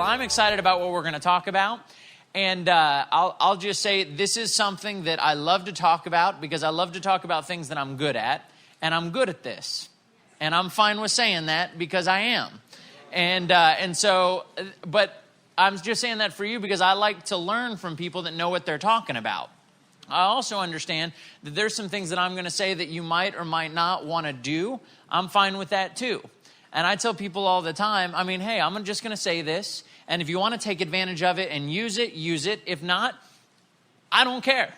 Well, I'm excited about what we're going to talk about. And I'll just say this is something that I love to talk about because I love to talk about things that I'm good at. And I'm good at this. And I'm fine with saying that because I am. But I'm just saying that for you because I like to learn from people that know what they're talking about. I also understand that there's some things that I'm going to say that you might or might not want to do. I'm fine with that too. And I tell people all the time, I mean, hey, I'm just going to say this. And if you want to take advantage of it and use it, use it. If not, I don't care.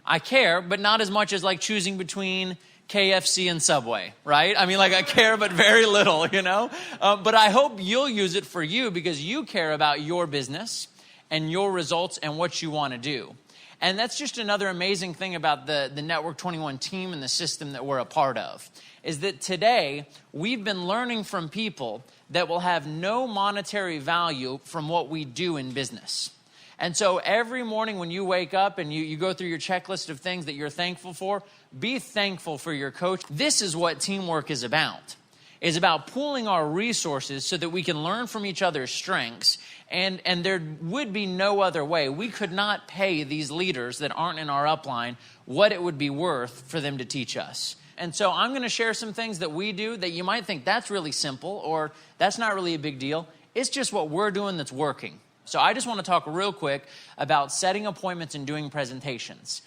I care, but not as much as like choosing between KFC and Subway, right? I mean, like I care, but very little, you know? But I hope you'll use it for you because you care about your business and your results and what you want to do. And that's just another amazing thing about the Network 21 team and the system that we're a part of, is that today we've been learning from people that will have no monetary value from what we do in business. And so every morning when you wake up and you go through your checklist of things that you're thankful for, be thankful for your coach. This is what teamwork is about. Is about pooling our resources so that we can learn from each other's strengths. And there would be no other way. We could not pay these leaders that aren't in our upline what it would be worth for them to teach us. And so I'm going to share some things that we do that you might think that's really simple or that's not really a big deal. It's just what we're doing that's working. So I just want to talk real quick about setting appointments and doing presentations.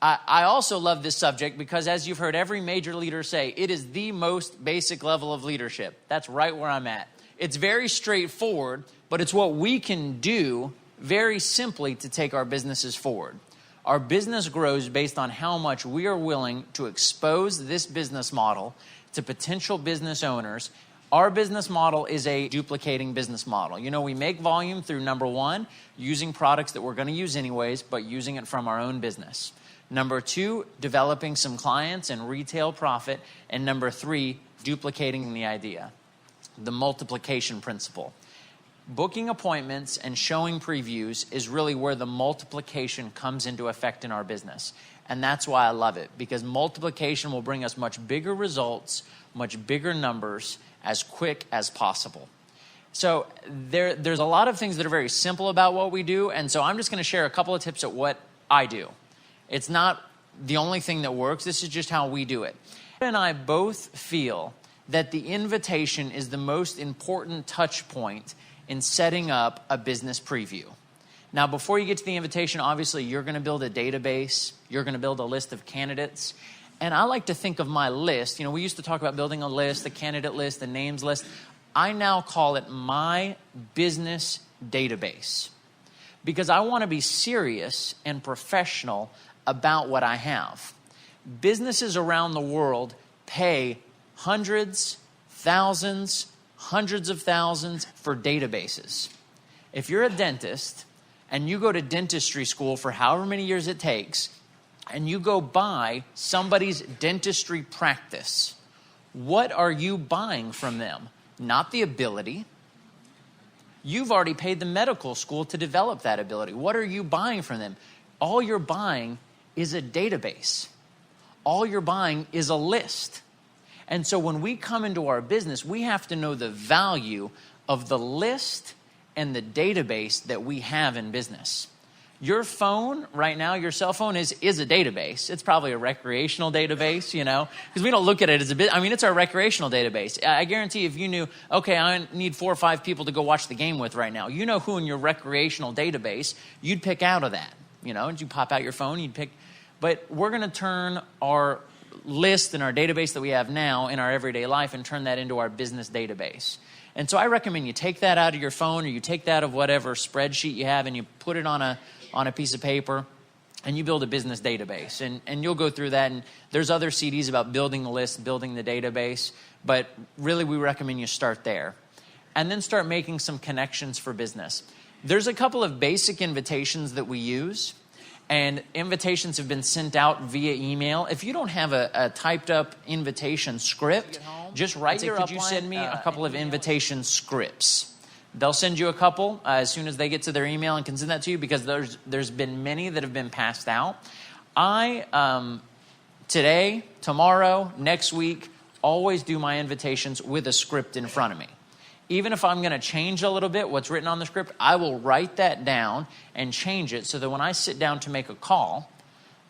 I also love this subject because, as you've heard every major leader say, it is the most basic level of leadership. That's right where I'm at. It's very straightforward, but it's what we can do very simply to take our businesses forward. Our business grows based on how much we are willing to expose this business model to potential business owners. Our business model is a duplicating business model. You know, we make volume through, number one, using products that we're going to use anyways, but using it from our own business. Number two, developing some clients and retail profit. And number three, duplicating the idea, the multiplication principle. Booking appointments and showing previews is really where the multiplication comes into effect in our business. And that's why I love it, because multiplication will bring us much bigger results, much bigger numbers as quick as possible. So there's a lot of things that are very simple about what we do. And so I'm just going to share a couple of tips at what I do. It's not the only thing that works. This is just how we do it. And I both feel that the invitation is the most important touch point in setting up a business preview. Now, before you get to the invitation, obviously, you're going to build a database. You're going to build a list of candidates. And I like to think of my list. You know, we used to talk about building a list, the candidate list, the names list. I now call it my business database because I want to be serious and professional about what I have. Businesses around the world pay hundreds, thousands, hundreds of thousands for databases. If you're a dentist and you go to dentistry school for however many years it takes, and you go buy somebody's dentistry practice, what are you buying from them? Not the ability. You've already paid the medical school to develop that ability. What are you buying from them? All you're buying is a database. All you're buying is a list. And so when we come into our business, we have to know the value of the list and the database that we have in business. Your phone right now, your cell phone is a database. It's probably a recreational database, you know, because we don't look at it as a bit. I mean, it's our recreational database. I guarantee if you knew, okay, I need 4 or 5 people to go watch the game with right now, you know who in your recreational database you'd pick out of that. You know, and you pop out your phone, you'd pick. But we're going to turn our list and our database that we have now in our everyday life and turn that into our business database. And so I recommend you take that out of your phone or you take that of whatever spreadsheet you have and you put it on a piece of paper and you build a business database. And you'll go through that. And there's other CDs about building the list, building the database. But really, we recommend you start there. And then start making some connections for business. There's a couple of basic invitations that we use. And invitations have been sent out via email. If you don't have a typed up invitation script, just write it. Could you send me a couple of invitation scripts? They'll send you a couple as soon as they get to their email and can send that to you because there's been many that have been passed out. I, today, tomorrow, next week, always do my invitations with a script in front of me. even if I'm going to change a little bit what's written on the script, I will write that down and change it so that when I sit down to make a call,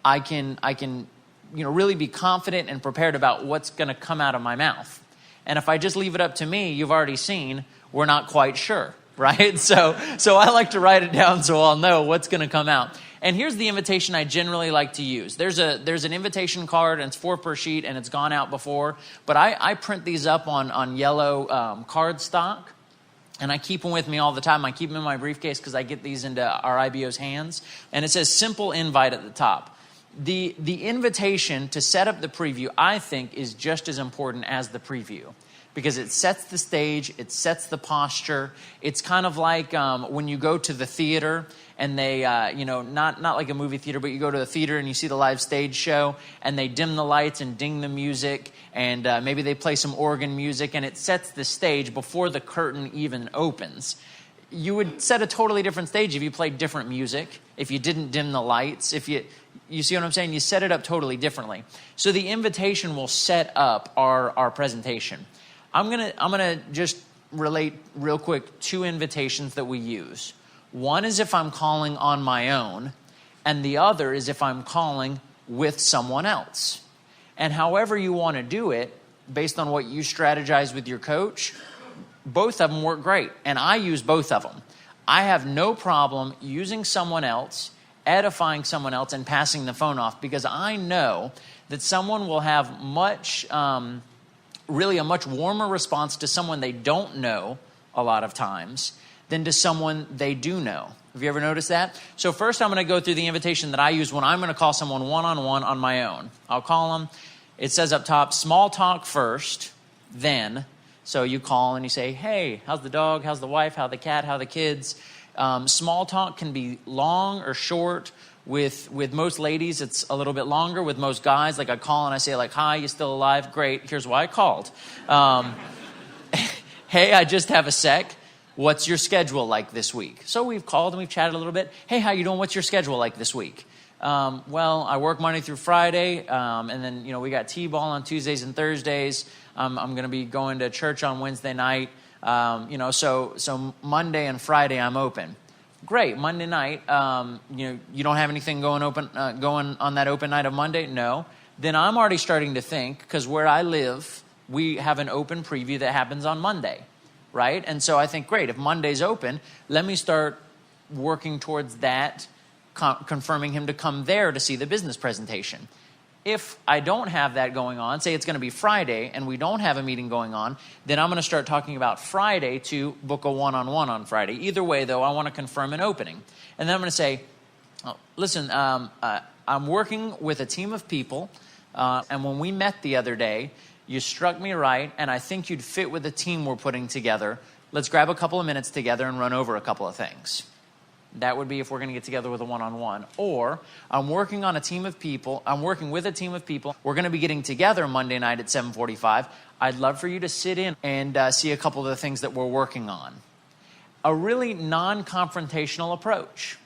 I can really be confident and prepared about what's going to come out of my mouth. And if I just leave it up to me, you've already seen we're not quite sure, right? So I like to write it down so I'll know what's going to come out. And here's the invitation I generally like to use. There's an invitation card, and it's 4 per sheet, and it's gone out before. But I print these up on yellow card stock, and I keep them with me all the time. I keep them in my briefcase because I get these into our IBO's hands. And it says simple invite at the top. The invitation to set up the preview, I think, is just as important as the preview, because it sets the stage, it sets the posture. It's kind of like when you go to the theater and they, not like a movie theater, but you go to the theater and you see the live stage show and they dim the lights and ding the music and maybe they play some organ music, and it sets the stage before the curtain even opens. You would set a totally different stage if you played different music, if you didn't dim the lights, if you see what I'm saying? You set it up totally differently. So the invitation will set up our presentation. I'm gonna just relate real quick 2 invitations that we use. One is if I'm calling on my own, and the other is if I'm calling with someone else. And however you want to do it, based on what you strategize with your coach, both of them work great. And I use both of them. I have no problem using someone else, edifying someone else, and passing the phone off, because I know that someone will have really a much warmer response to someone they don't know a lot of times than to someone they do know. Have you ever noticed that? So first I'm going to go through the invitation that I use when I'm going to call someone one-on-one on my own. I'll call them. It says up top, small talk first, then. So you call and you say, hey, how's the dog? How's the wife? How the cat? How the kids? Small talk can be long or short. With most ladies, it's a little bit longer. With most guys, like I call and I say, like, hi, you still alive? Great. Here's why I called. Hey, I just have a sec. What's your schedule like this week? So we've called and we've chatted a little bit. Hey, how you doing? What's your schedule like this week? Well, I work Monday through Friday, and then, we got T-ball on Tuesdays and Thursdays. I'm going to be going to church on Wednesday night. So Monday and Friday I'm open. Great. Monday night, you don't have anything going on that open night of Monday? No. Then I'm already starting to think, because where I live, we have an open preview that happens on Monday, right? And so I think, great, if Monday's open, let me start working towards that, confirming him to come there to see the business presentation. If I don't have that going on, say it's going to be Friday and we don't have a meeting going on, then I'm going to start talking about Friday to book a one-on-one on Friday. Either way, though, I want to confirm an opening. And then I'm going to say, listen, I'm working with a team of people, and when we met the other day, you struck me right, and I think you'd fit with the team we're putting together. Let's grab a couple of minutes together and run over a couple of things. That would be if we're going to get together with a one-on-one. Or I'm working with a team of people. We're going to be getting together Monday night at 7:45. I'd love for you to sit in and see a couple of the things that we're working on. A really non-confrontational approach.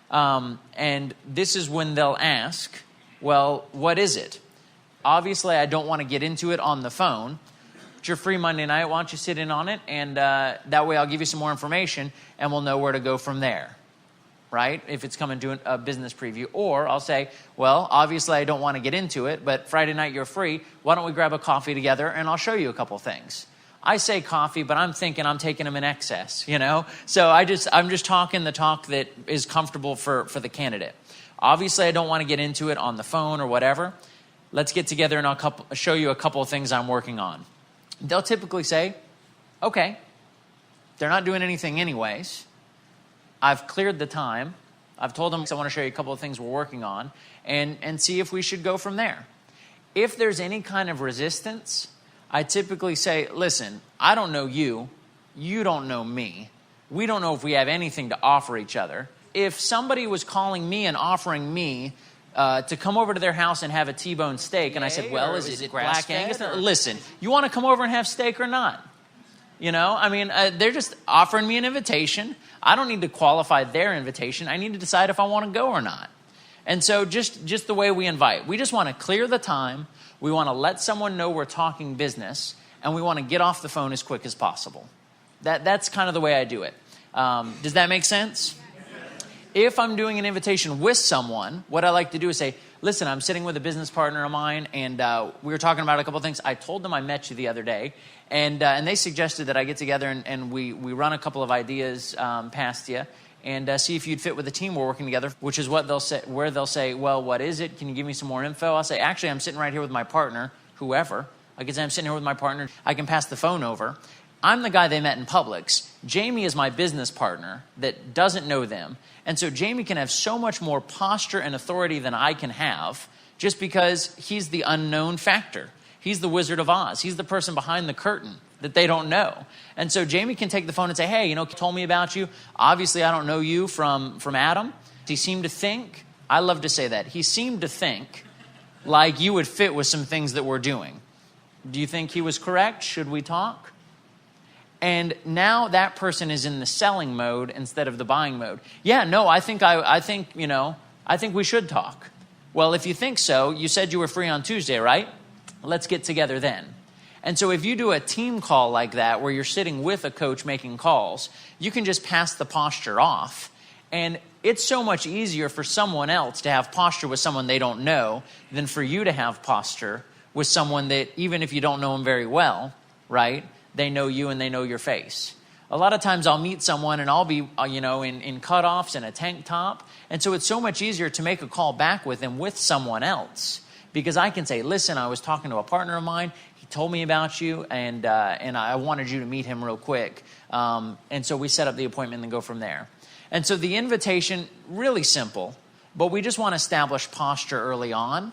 And this is when they'll ask, well, what is it? Obviously, I don't want to get into it on the phone. But you're free Monday night. Why don't you sit in on it? And that way I'll give you some more information and we'll know where to go from there. Right? If it's coming to a business preview. Or I'll say, well, obviously I don't want to get into it, but Friday night you're free. Why don't we grab a coffee together and I'll show you a couple things. I say coffee, but I'm thinking I'm taking them in excess, So I'm just talking the talk that is comfortable for the candidate. Obviously I don't want to get into it on the phone or whatever. Let's get together and I'll show you a couple of things I'm working on. They'll typically say, okay. They're not doing anything anyways. I've cleared the time. I've told them I want to show you a couple of things we're working on and see if we should go from there. If there's any kind of resistance, I typically say, listen, I don't know you. You don't know me. We don't know if we have anything to offer each other. If somebody was calling me and offering me to come over to their house and have a T-bone steak, and I said, well, is it Black Angus? Listen, you want to come over and have steak or not? They're just offering me an invitation. I don't need to qualify their invitation. I need to decide if I want to go or not. And so just the way we invite, we just want to clear the time. We want to let someone know we're talking business, and we want to get off the phone as quick as possible. That's kind of the way I do it. Does that make sense? If I'm doing an invitation with someone, what I like to do is say, listen, I'm sitting with a business partner of mine, and we were talking about a couple of things. I told them I met you the other day, and they suggested that I get together and we run a couple of ideas past you and see if you'd fit with the team we're working together, which is what they'll say, where they'll say, well, what is it? Can you give me some more info? I'll say, actually, I'm sitting right here with my partner, whoever. I can say, I'm sitting here with my partner. I can pass the phone over. I'm the guy they met in Publix. Jamie is my business partner that doesn't know them. And so Jamie can have so much more posture and authority than I can have just because he's the unknown factor. He's the Wizard of Oz. He's the person behind the curtain that they don't know. And so Jamie can take the phone and say, hey, told me about you. Obviously, I don't know you from Adam. He seemed to think, I love to say that, he seemed to think like you would fit with some things that we're doing. Do you think he was correct? Should we talk? And now that person is in the selling mode instead of the buying mode. Yeah, no, I think we should talk. Well, if you think so, you said you were free on Tuesday, right? Let's get together then. And so if you do a team call like that, where you're sitting with a coach making calls, you can just pass the posture off. And it's so much easier for someone else to have posture with someone they don't know than for you to have posture with someone that, even if you don't know them very well, right? They know you and they know your face. A lot of times I'll meet someone and I'll be, in cutoffs and a tank top. And so it's so much easier to make a call back with them with someone else, because I can say, listen, I was talking to a partner of mine. He told me about you and I wanted you to meet him real quick. And so we set up the appointment and go from there. And so the invitation, really simple, but we just want to establish posture early on.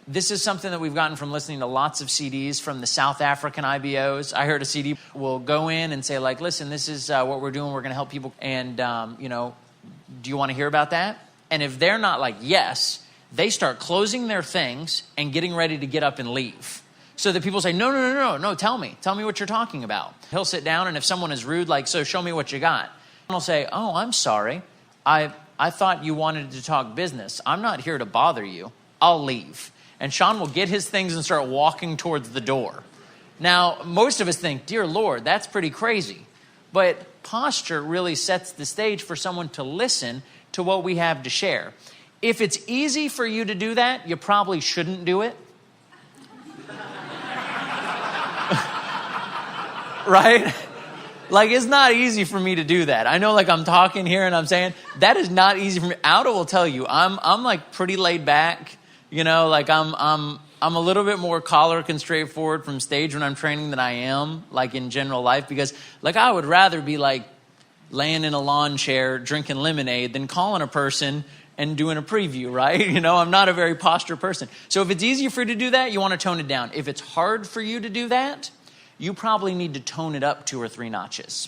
This is something that we've gotten from listening to lots of CDs from the South African IBOs. I heard a CD will go in and say, like, listen, this is what we're doing. We're going to help people. And, do you want to hear about that? And if they're not like, yes, they start closing their things and getting ready to get up and leave. So that people say, no, tell me what you're talking about. He'll sit down, and if someone is rude, like, so show me what you got. I'll say, oh, I'm sorry. I thought you wanted to talk business. I'm not here to bother you. I'll leave. And Sean will get his things and start walking towards the door. Now, most of us think, dear Lord, that's pretty crazy. But posture really sets the stage for someone to listen to what we have to share. If it's easy for you to do that, you probably shouldn't do it. Right? Like, it's not easy for me to do that. I know, like, I'm talking here and I'm saying, that is not easy for me. Aldo will tell you, I'm like pretty laid back. Like I'm a little bit more choleric and straightforward from stage when I'm training than I am like in general life, because like I would rather be like laying in a lawn chair drinking lemonade than calling a person and doing a preview, right? I'm not a very posture person. So if it's easy for you to do that, you want to tone it down. If it's hard for you to do that, you probably need to tone it up 2 or 3 notches,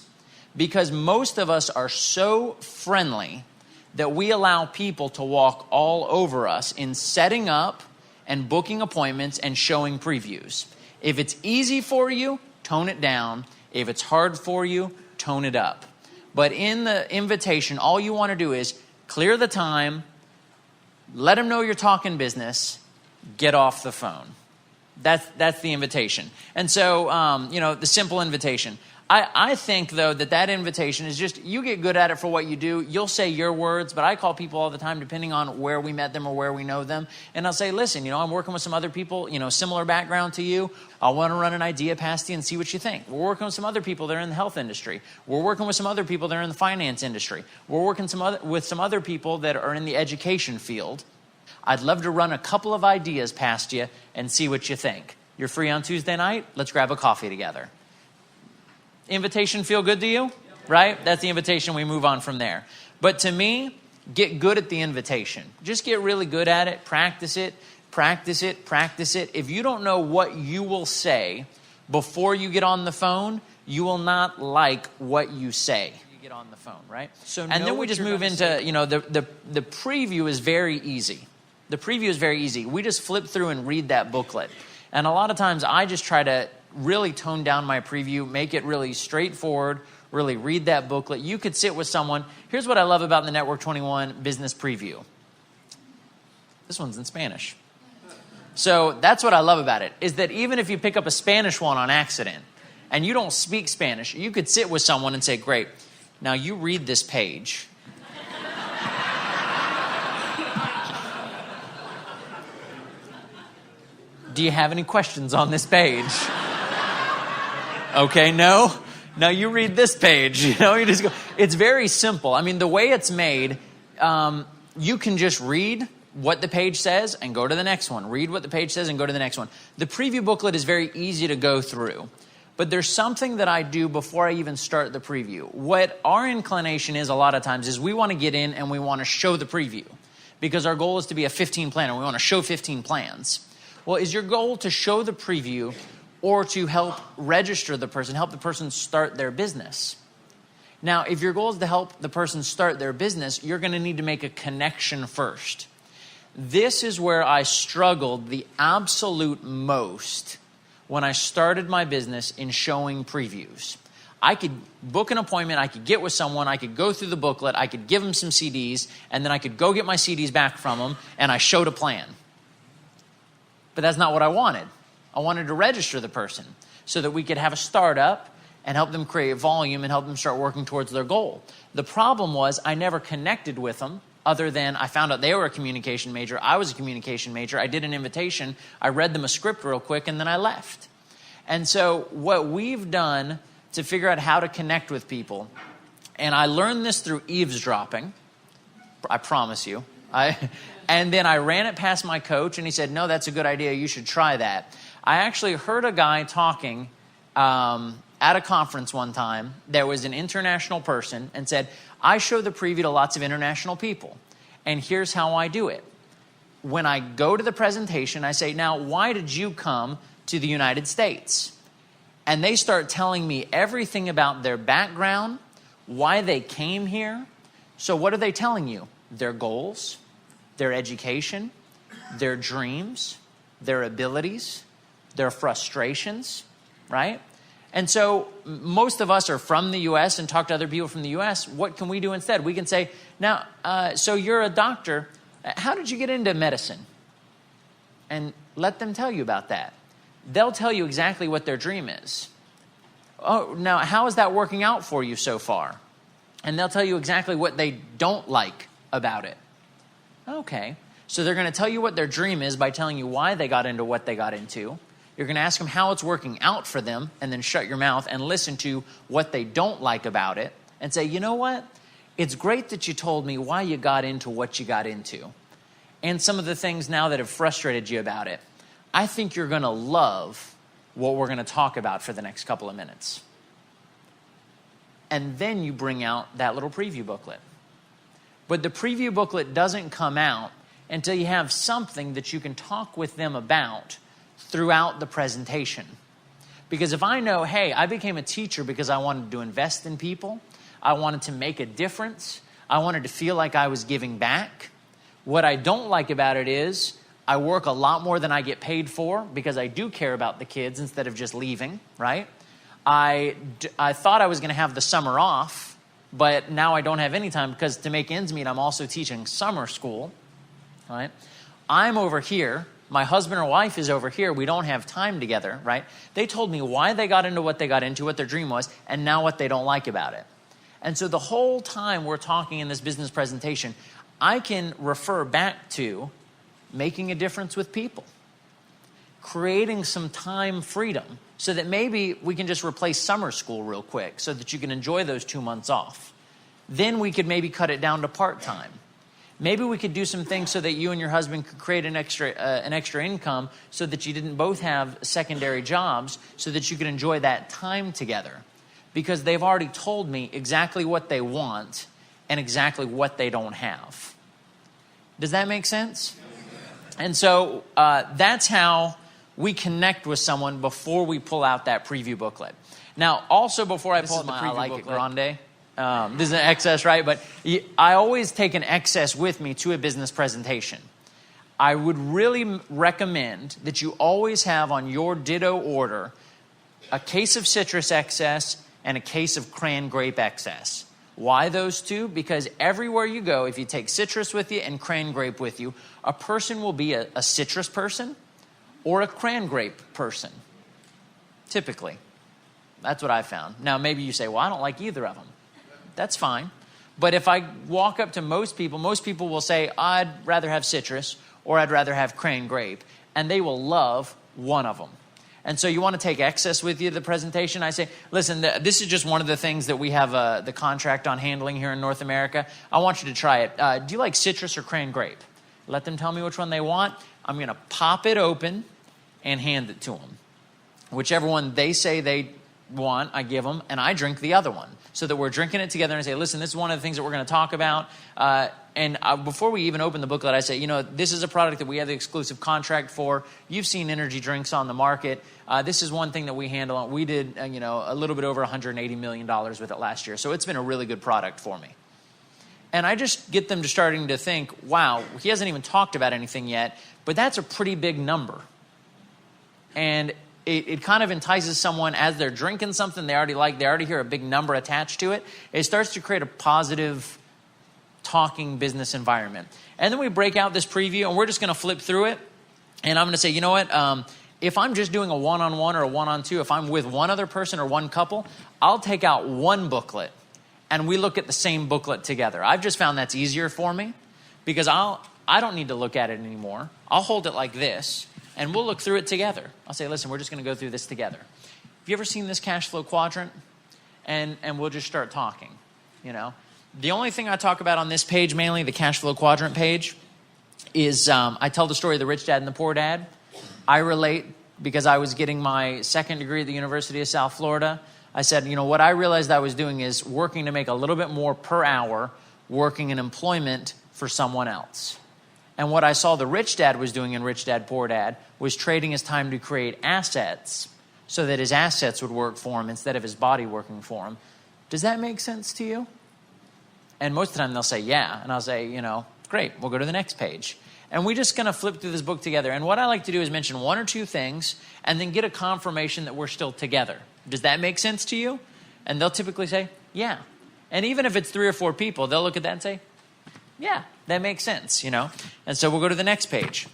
because most of us are so friendly that we allow people to walk all over us in setting up and booking appointments and showing previews. If it's easy for you, tone it down. If it's hard for you, tone it up. But in the invitation, all you want to do is clear the time, let them know you're talking business, get off the phone. That's the invitation. And so, the simple invitation. I think, though, that invitation is just, you get good at it for what you do. You'll say your words, but I call people all the time, depending on where we met them or where we know them. And I'll say, listen, I'm working with some other people, similar background to you. I want to run an idea past you and see what you think. We're working with some other people that are in the health industry. We're working with some other people that are in the finance industry. We're working with some other people that are in the education field. I'd love to run a couple of ideas past you and see what you think. You're free on Tuesday night? Let's grab a coffee together. Invitation feel good to you? Right? That's the invitation. We move on from there. But to me, get good at the invitation. Just get really good at it. Practice it. Practice it. Practice it. If you don't know what you will say before you get on the phone, you will not like what you say. You get on the phone, right? And then we just move into, the preview is very easy. The preview is very easy. We just flip through and read that booklet. And a lot of times I just try to really tone down my preview, make it really straightforward, really read that booklet. You could sit with someone. Here's what I love about the Network 21 business preview. This one's in Spanish. So that's what I love about it, is that even if you pick up a Spanish one on accident, and you don't speak Spanish, you could sit with someone and say, great, now you read this page. Do you have any questions on this page? Okay, no? Now you read this page. You just go. It's very simple. I mean, the way it's made, you can just read what the page says and go to the next one. Read what the page says and go to the next one. The preview booklet is very easy to go through. But there's something that I do before I even start the preview. What our inclination is a lot of times is we want to get in and we want to show the preview. Because our goal is to be a 15 planner. We want to show 15 plans. Well, is your goal to show the preview or to help register the person, help the person start their business? Now, if your goal is to help the person start their business, you're going to need to make a connection first. This is where I struggled the absolute most when I started my business in showing previews. I could book an appointment, I could get with someone, I could go through the booklet, I could give them some CDs, and then I could go get my CDs back from them, and I showed a plan. But that's not what I wanted. I wanted to register the person so that we could have a startup and help them create volume and help them start working towards their goal. The problem was I never connected with them other than I found out they were a communication major. I was a communication major. I did an invitation. I read them a script real quick and then I left. And so what we've done to figure out how to connect with people, and I learned this through eavesdropping, I promise you. And then I ran it past my coach and he said, no, that's a good idea. You should try that. I actually heard a guy talking at a conference one time. There was an international person and said, I show the preview to lots of international people. And here's how I do it. When I go to the presentation, I say, now, why did you come to the United States? And they start telling me everything about their background, why they came here. So what are they telling you? Their goals, their education, their dreams, their abilities, their frustrations, right? And so most of us are from the U.S. and talk to other people from the U.S. What can we do instead? We can say, now, so you're a doctor. How did you get into medicine? And let them tell you about that. They'll tell you exactly what their dream is. Oh, now, how is that working out for you so far? And they'll tell you exactly what they don't like about it. Okay. So they're going to tell you what their dream is by telling you why they got into what they got into. You're going to ask them how it's working out for them and then shut your mouth and listen to what they don't like about it and say, you know what? It's great that you told me why you got into what you got into and some of the things now that have frustrated you about it. I think you're going to love what we're going to talk about for the next couple of minutes. And then you bring out that little preview booklet. But the preview booklet doesn't come out until you have something that you can talk with them about throughout the presentation. Because if I know, hey, I became a teacher because I wanted to invest in people, I wanted to make a difference, I wanted to feel like I was giving back. What I don't like about it is I work a lot more than I get paid for because I do care about the kids instead of just leaving, right? I thought I was going to have the summer off, but now I don't have any time because to make ends meet, I'm also teaching summer school, right? I'm over here. My husband or wife is over here. We don't have time together, right? They told me why they got into what they got into, what their dream was, and now what they don't like about it. And so the whole time we're talking in this business presentation, I can refer back to making a difference with people, creating some time freedom so that maybe we can just replace summer school real quick so that you can enjoy those 2 months off. Then we could maybe cut it down to part-time. Maybe we could do some things so that you and your husband could create an extra income so that you didn't both have secondary jobs so that you could enjoy that time together. Because they've already told me exactly what they want and exactly what they don't have. Does that make sense? And so that's how we connect with someone before we pull out that preview booklet. Now, also before I pull out the preview booklet, I like it grande. This is an excess, right? But I always take an excess with me to a business presentation. I would really recommend that you always have on your Ditto order a case of citrus excess and a case of cran grape excess. Why those two? Because everywhere you go, if you take citrus with you and cran grape with you, a person will be a citrus person or a cran grape person, typically. That's what I found. Now, maybe you say, well, I don't like either of them. That's fine. But if I walk up to most people will say, I'd rather have citrus or I'd rather have cran grape. And they will love one of them. And so you want to take excess with you to the presentation. I say, listen, this is just one of the things that we have the contract on handling here in North America. I want you to try it. Do you like citrus or cran grape? Let them tell me which one they want. I'm going to pop it open and hand it to them. Whichever one they say they want, I give them, and I drink the other one. So that we're drinking it together and I say, listen, this is one of the things that we're going to talk about. Before we even open the booklet, I say, this is a product that we have the exclusive contract for. You've seen energy drinks on the market. This is one thing that we handle. We did, a little bit over $180 million with it last year. So it's been a really good product for me. And I just get them to starting to think, wow, he hasn't even talked about anything yet, but that's a pretty big number. And it kind of entices someone as they're drinking something they already hear a big number attached to it. It starts to create a positive talking business environment. And then we break out this preview and we're just going to flip through it. And I'm going to say, you know what? If I'm just doing a one-on-one or a one-on-two, if I'm with one other person or one couple, I'll take out one booklet and we look at the same booklet together. I've just found that's easier for me because I don't need to look at it anymore. I'll hold it like this. And we'll look through it together. I'll say, listen, we're just going to go through this together. Have you ever seen this cash flow quadrant? And we'll just start talking, The only thing I talk about on this page, mainly the cash flow quadrant page, is I tell the story of the rich dad and the poor dad. I relate because I was getting my second degree at the University of South Florida. I said, what I realized I was doing is working to make a little bit more per hour, working in employment for someone else. And what I saw the rich dad was doing in Rich Dad, Poor Dad was trading his time to create assets so that his assets would work for him instead of his body working for him. Does that make sense to you? And most of the time they'll say, yeah. And I'll say, great, we'll go to the next page. And we're just going to flip through this book together. And what I like to do is mention one or two things and then get a confirmation that we're still together. Does that make sense to you? And they'll typically say, yeah. And even if it's 3 or 4 people, they'll look at that and say, yeah, that makes sense, And so we'll go to the next page.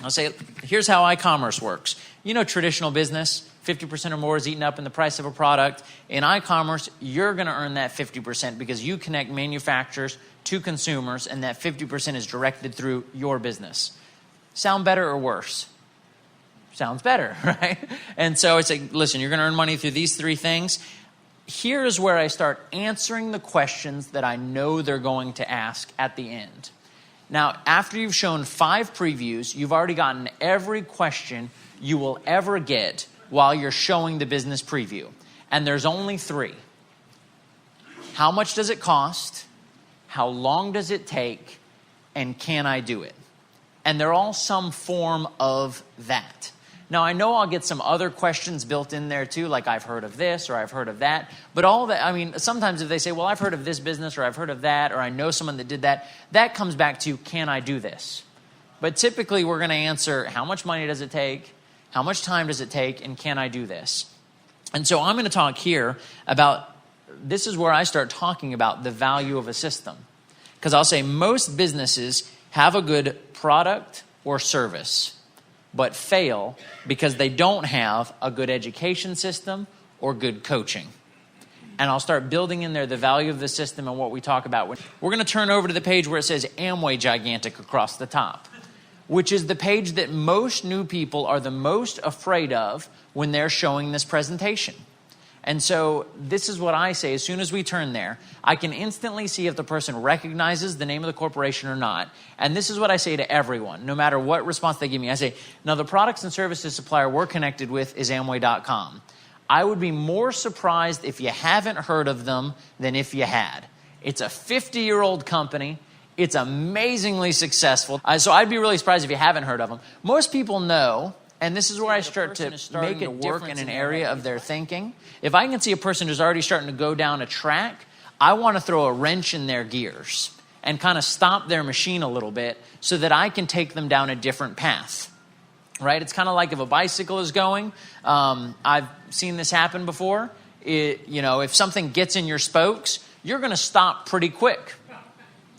I'll say, here's how iCommerce works. Traditional business, 50% or more is eaten up in the price of a product. In iCommerce, you're going to earn that 50% because you connect manufacturers to consumers, and that 50% is directed through your business. Sound better or worse? Sounds better, right? And so it's like, listen, you're going to earn money through these 3 things. Here's where I start answering the questions that I know they're going to ask at the end. Now, after you've shown 5 previews, you've already gotten every question you will ever get while you're showing the business preview. And there's only 3. How much does it cost? How long does it take? And can I do it? And they're all some form of that. Now, I know I'll get some other questions built in there too, like I've heard of this or I've heard of that. But all that, sometimes if they say, well, I've heard of this business or I've heard of that or I know someone that did that, that comes back to, can I do this? But typically we're going to answer, how much money does it take? How much time does it take? And can I do this? And so I'm going to talk here about, this is where I start talking about the value of a system. Because I'll say most businesses have a good product or service, but fail because they don't have a good education system or good coaching. And I'll start building in there the value of the system and what we talk about. We're going to turn over to the page where it says Amway gigantic across the top, which is the page that most new people are the most afraid of when they're showing this presentation. And so this is what I say. As soon as we turn there, I can instantly see if the person recognizes the name of the corporation or not. And this is what I say to everyone, no matter what response they give me. I say, now the products and services supplier we're connected with is Amway.com. I would be more surprised if you haven't heard of them than if you had. It's a 50-year-old company. It's amazingly successful. So I'd be really surprised if you haven't heard of them. Most people know. And this is where I start to make it work in an area of their thinking. If I can see a person who's already starting to go down a track, I want to throw a wrench in their gears and kind of stop their machine a little bit so that I can take them down a different path. Right? It's kind of like if a bicycle is going. I've seen this happen before. If something gets in your spokes, you're going to stop pretty quick.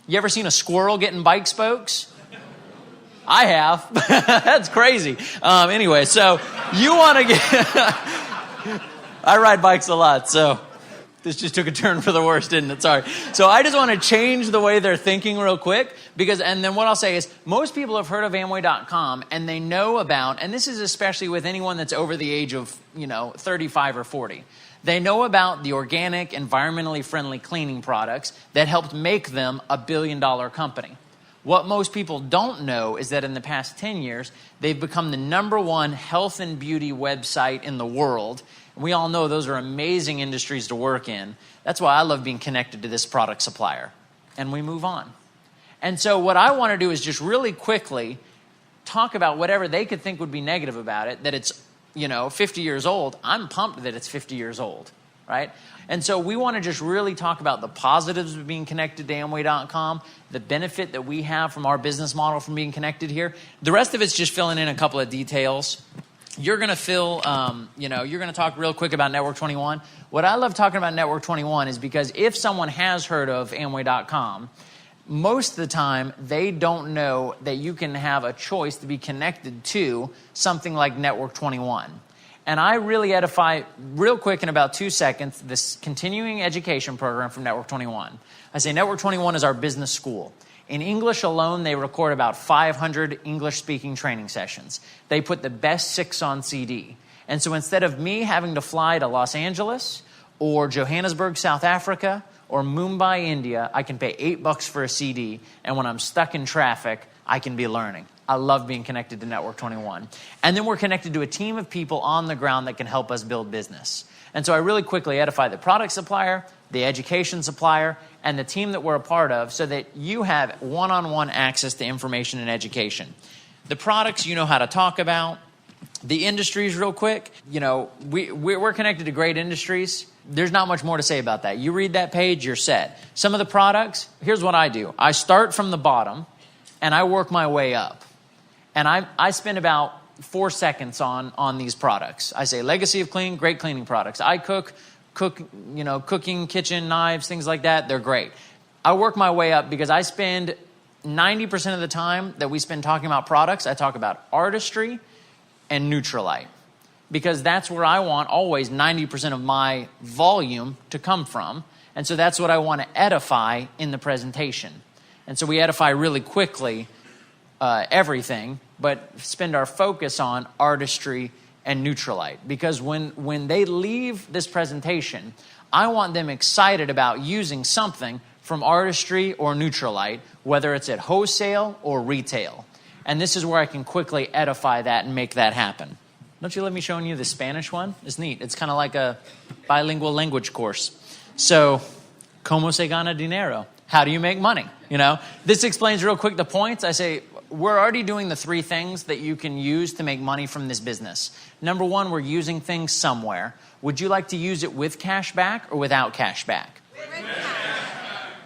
You ever seen a squirrel getting bike spokes? I have. That's crazy. Anyway, so you want to get... I ride bikes a lot, so this just took a turn for the worse, didn't it? Sorry. So I just want to change the way they're thinking real quick, and then what I'll say is most people have heard of Amway.com and they know about, and this is especially with anyone that's over the age of, 35 or 40. They know about the organic, environmentally friendly cleaning products that helped make them a billion-dollar company. What most people don't know is that in the past 10 years, they've become the #1 health and beauty website in the world. We all know those are amazing industries to work in. That's why I love being connected to this product supplier. And we move on. And so what I want to do is just really quickly talk about whatever they could think would be negative about it, that it's, 50 years old. I'm pumped that it's 50 years old, right? And so we want to just really talk about the positives of being connected to Amway.com, the benefit that we have from our business model from being connected here. The rest of it's just filling in a couple of details. You're going to you're going to talk real quick about Network 21. What I love talking about Network 21 is because if someone has heard of Amway.com, most of the time they don't know that you can have a choice to be connected to something like Network 21. And I really edify real quick in about 2 seconds this continuing education program from Network 21. I say Network 21 is our business school. In English alone, they record about 500 English-speaking training sessions. They put the best 6 on CD. And so instead of me having to fly to Los Angeles or Johannesburg, South Africa, or Mumbai, India, I can pay $8 for a CD, and when I'm stuck in traffic, I can be learning. I love being connected to Network 21. And then we're connected to a team of people on the ground that can help us build business. And so I really quickly edify the product supplier, the education supplier, and the team that we're a part of so that you have one-on-one access to information and education. The products you know how to talk about. The industries real quick. We're connected to great industries. There's not much more to say about that. You read that page, you're set. Some of the products, here's what I do. I start from the bottom and I work my way up. And I spend about 4 seconds on these products. I say Legacy of Clean, great cleaning products. I cook, cooking, kitchen, knives, things like that, they're great. I work my way up because I spend 90% of the time that we spend talking about products, I talk about artistry and Nutrilite. Because that's where I want always 90% of my volume to come from. And so that's what I want to edify in the presentation. And so we edify really quickly everything, but spend our focus on artistry and Nutrilite. Because when they leave this presentation, I want them excited about using something from artistry or Nutrilite, whether it's at wholesale or retail. And this is where I can quickly edify that and make that happen. Don't you let me show you the Spanish one? It's neat. It's kind of like a bilingual language course. So, ¿cómo se gana dinero? How do you make money? This explains real quick the points. I say, we're already doing the 3 things that you can use to make money from this business. Number 1, we're using things somewhere. Would you like to use it with cash back or without cash back?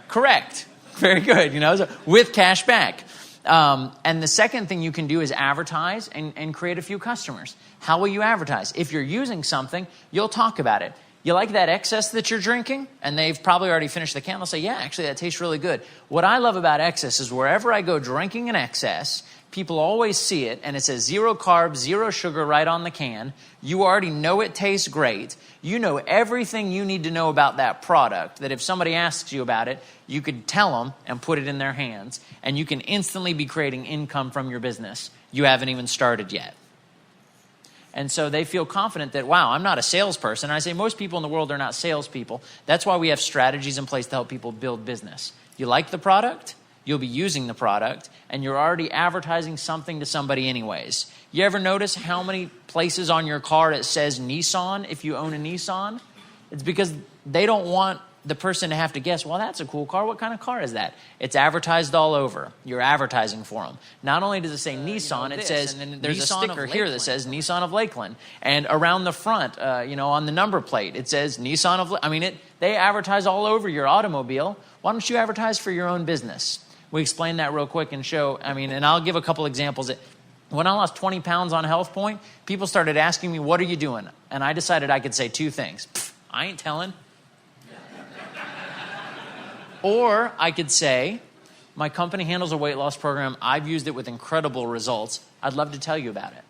Correct. Very good. So with cash back. And the second thing you can do is advertise and create a few customers. How will you advertise? If you're using something, you'll talk about it. You like that excess that you're drinking? And they've probably already finished the can. They'll say, yeah, actually, that tastes really good. What I love about excess is wherever I go drinking an excess, people always see it, and it says 0 carbs, 0 sugar right on the can. You already know it tastes great. You know everything you need to know about that product, that if somebody asks you about it, you could tell them and put it in their hands, and you can instantly be creating income from your business. You haven't even started yet. And so they feel confident that, wow, I'm not a salesperson. And I say most people in the world are not salespeople. That's why we have strategies in place to help people build business. You like the product, you'll be using the product, and you're already advertising something to somebody anyways. You ever notice how many places on your car it says Nissan if you own a Nissan? It's because they don't want the person to have to guess, well, that's a cool car. What kind of car is that? It's advertised all over. You're advertising for them. Not only does it say Nissan, it says, and then there's Nissan a sticker here that says Nissan of Lakeland. And around the front, on the number plate, it says Nissan of Lakeland. They advertise all over your automobile. Why don't you advertise for your own business? We explain that real quick and show, and I'll give a couple examples. When I lost 20 pounds on Health Point, people started asking me, what are you doing? And I decided I could say 2 things. I ain't telling. Or I could say, my company handles a weight loss program. I've used it with incredible results. I'd love to tell you about it.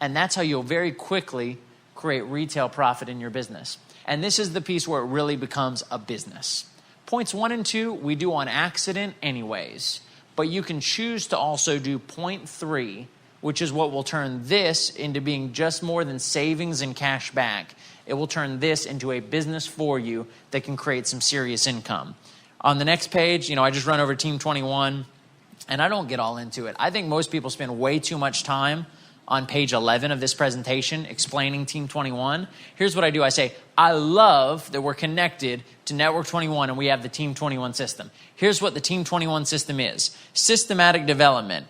And that's how you'll very quickly create retail profit in your business. And this is the piece where it really becomes a business. Points 1 and 2, we do on accident anyways. But you can choose to also do point 3, which is what will turn this into being just more than savings and cash back. It will turn this into a business for you that can create some serious income. On the next page, I just run over Team 21, and I don't get all into it. I think most people spend way too much time on page 11 of this presentation explaining Team 21. Here's what I do. I say, I love that we're connected to Network 21 and we have the Team 21 system. Here's what the Team 21 system is. Systematic development,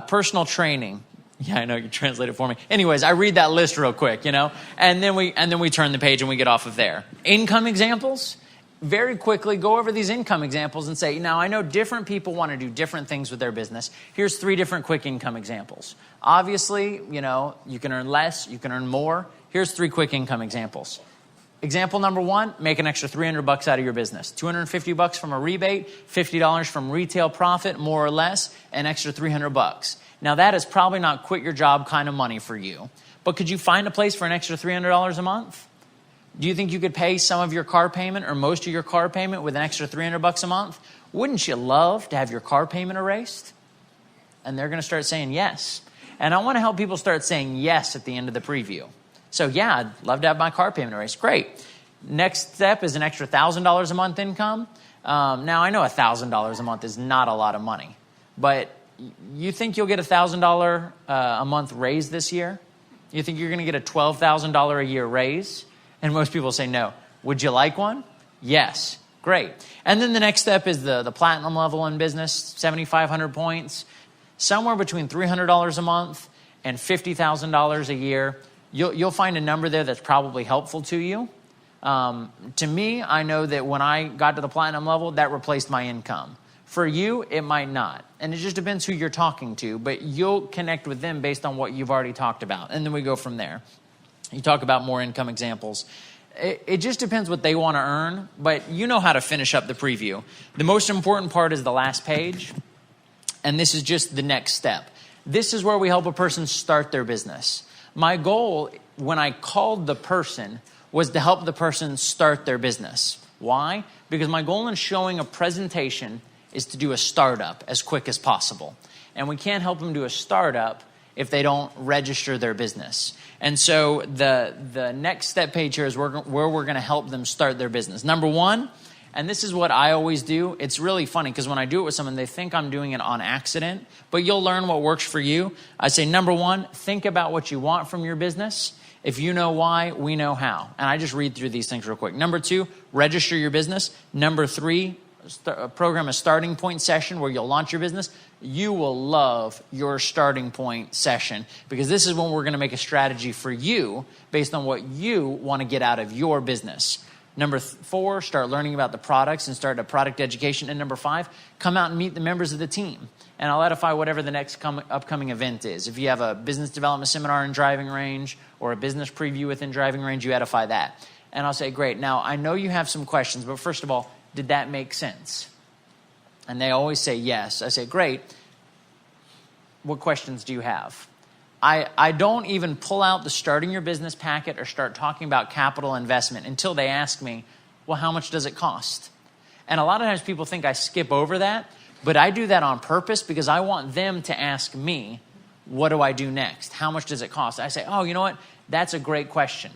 personal training. Yeah, I know, you translate it for me. Anyways, I read that list real quick, and then we turn the page and we get off of there. Income examples. Very quickly go over these income examples and say, now I know different people want to do different things with their business. Here's 3 different quick income examples. Obviously, you can earn less, you can earn more. Here's 3 quick income examples. Example number 1, make an extra $300 out of your business. $250 from a rebate, $50 from retail profit, more or less, an extra $300. Now that is probably not quit your job kind of money for you, but could you find a place for an extra $300 a month? Do you think you could pay some of your car payment or most of your car payment with an extra $300 a month? Wouldn't you love to have your car payment erased? And they're going to start saying yes. And I want to help people start saying yes at the end of the preview. So yeah, I'd love to have my car payment erased. Great. Next step is an extra $1,000 a month income. Now I know $1,000 a month is not a lot of money, but you think you'll get $1,000 a month raise this year? You think you're going to get a $12,000 a year raise? And most people say no. Would you like one? Yes. Great. And then the next step is the platinum level in business, 7,500 points, somewhere between $300 a month and $50,000 a year. You'll find a number there that's probably helpful to you. To me, I know that when I got to the platinum level, that replaced my income. For you, it might not. And it just depends who you're talking to, but you'll connect with them based on what you've already talked about. And then we go from there. You talk about more income examples. It just depends what they want to earn, but you know how to finish up the preview. The most important part is the last page, and this is just the next step. This is where we help a person start their business. My goal when I called the person was to help the person start their business. Why? Because my goal in showing a presentation is to do a startup as quick as possible. And we can't help them do a startup if they don't register their business. And so the next step page here is where we're going to help them start their business. Number 1, and this is what I always do. It's really funny because when I do it with someone, they think I'm doing it on accident, but you'll learn what works for you. I say, number 1, think about what you want from your business. If you know why, we know how. And I just read through these things real quick. Number 2, register your business. Number 3, program a starting point session where you'll launch your business. You will love your starting point session because this is when we're going to make a strategy for you based on what you want to get out of your business. Number 4, start learning about the products and start a product education. And number 5, come out and meet the members of the team. And I'll edify whatever the next upcoming event is. If you have a business development seminar in driving range or a business preview within driving range, you edify that. And I'll say, great. Now, I know you have some questions, but first of all, did that make sense? And they always say yes. I say, great. What questions do you have? I don't even pull out the starting your business packet or start talking about capital investment until they ask me, well, how much does it cost? And a lot of times people think I skip over that, but I do that on purpose because I want them to ask me, what do I do next? How much does it cost? I say, oh, you know what? That's a great question.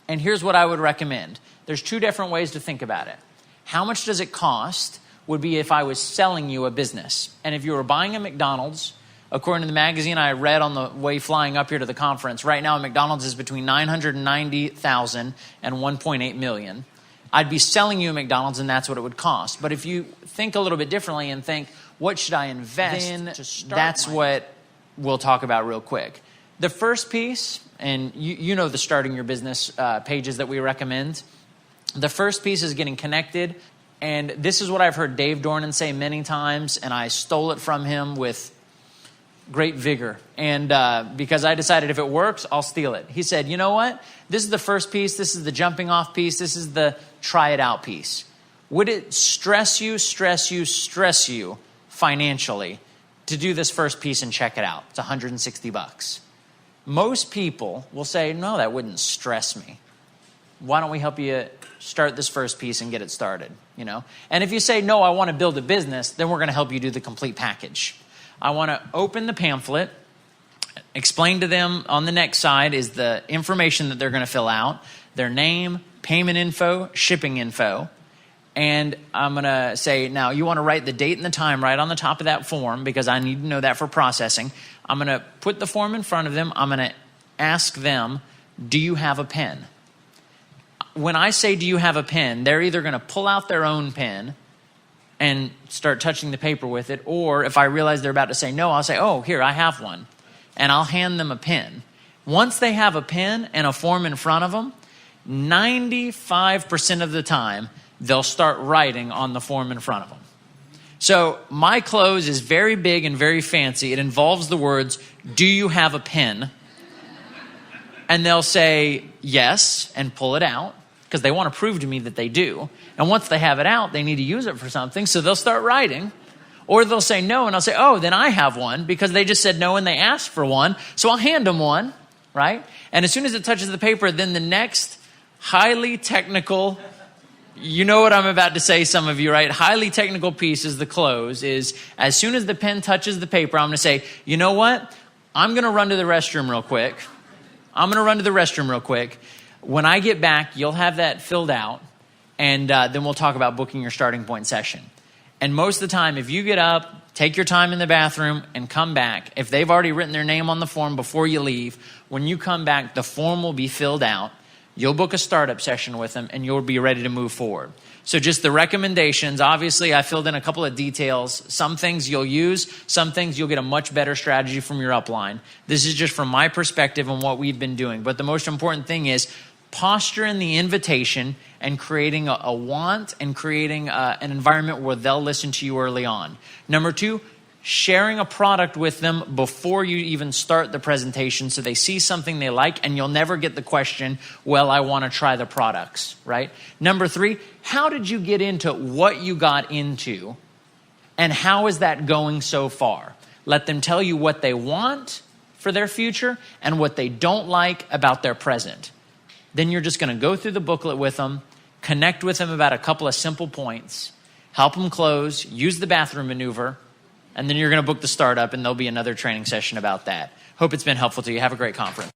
And here's what I would recommend. There's 2 different ways to think about it. How much does it cost would be if I was selling you a business. And if you were buying a McDonald's, according to the magazine I read on the way flying up here to the conference, right now McDonald's is between 990,000 and 1.8 million. I'd be selling you a McDonald's and that's what it would cost. But if you think a little bit differently and think, what should I invest to start? That's what we'll talk about real quick. The first piece, and you know the starting your business pages that we recommend. The first piece is getting connected. And this is what I've heard Dave Dornan say many times, and I stole it from him with great vigor. And because I decided if it works, I'll steal it. He said, you know what? This is the first piece. This is the jumping off piece. This is the try it out piece. Would it stress you financially to do this first piece and check it out? It's $160. Most people will say, no, that wouldn't stress me. Why don't we help you start this first piece and get it started, you know? And if you say, no, I want to build a business, then we're going to help you do the complete package. I want to open the pamphlet, explain to them on the next side is the information that they're going to fill out, their name, payment info, shipping info. And I'm going to say, now you want to write the date and the time right on the top of that form because I need to know that for processing. I'm going to put the form in front of them. I'm going to ask them, do you have a pen? When I say, do you have a pen, they're either going to pull out their own pen and start touching the paper with it. Or if I realize they're about to say no, I'll say, oh, here, I have one. And I'll hand them a pen. Once they have a pen and a form in front of them, 95% of the time, they'll start writing on the form in front of them. So my close is very big and very fancy. It involves the words, do you have a pen? And they'll say yes and pull it out because they want to prove to me that they do. And once they have it out, they need to use it for something. So they'll start writing. Or they'll say no, and I'll say, oh, then I have one because they just said no and they asked for one. So I'll hand them one, right? And as soon as it touches the paper, then the next highly technical, you know what I'm about to say, some of you, right? Highly technical piece is the close, is as soon as the pen touches the paper, I'm going to say, you know what? I'm going to run to the restroom real quick. When I get back, you'll have that filled out, and then we'll talk about booking your starting point session. And most of the time, if you get up, take your time in the bathroom, and come back, if they've already written their name on the form before you leave, when you come back, the form will be filled out. You'll book a startup session with them, and you'll be ready to move forward. So just the recommendations, obviously, I filled in a couple of details. Some things you'll use, some things you'll get a much better strategy from your upline. This is just from my perspective and what we've been doing. But the most important thing is posture in the invitation and creating a want and creating an environment where they'll listen to you early on. Number two, sharing a product with them before you even start the presentation so they see something they like and you'll never get the question, well, I want to try the products, right? Number three, how did you get into what you got into and how is that going so far? Let them tell you what they want for their future and what they don't like about their present. Then you're just going to go through the booklet with them, connect with them about a couple of simple points, help them close, use the bathroom maneuver, and then you're going to book the startup and there'll be another training session about that. Hope it's been helpful to you. Have a great conference.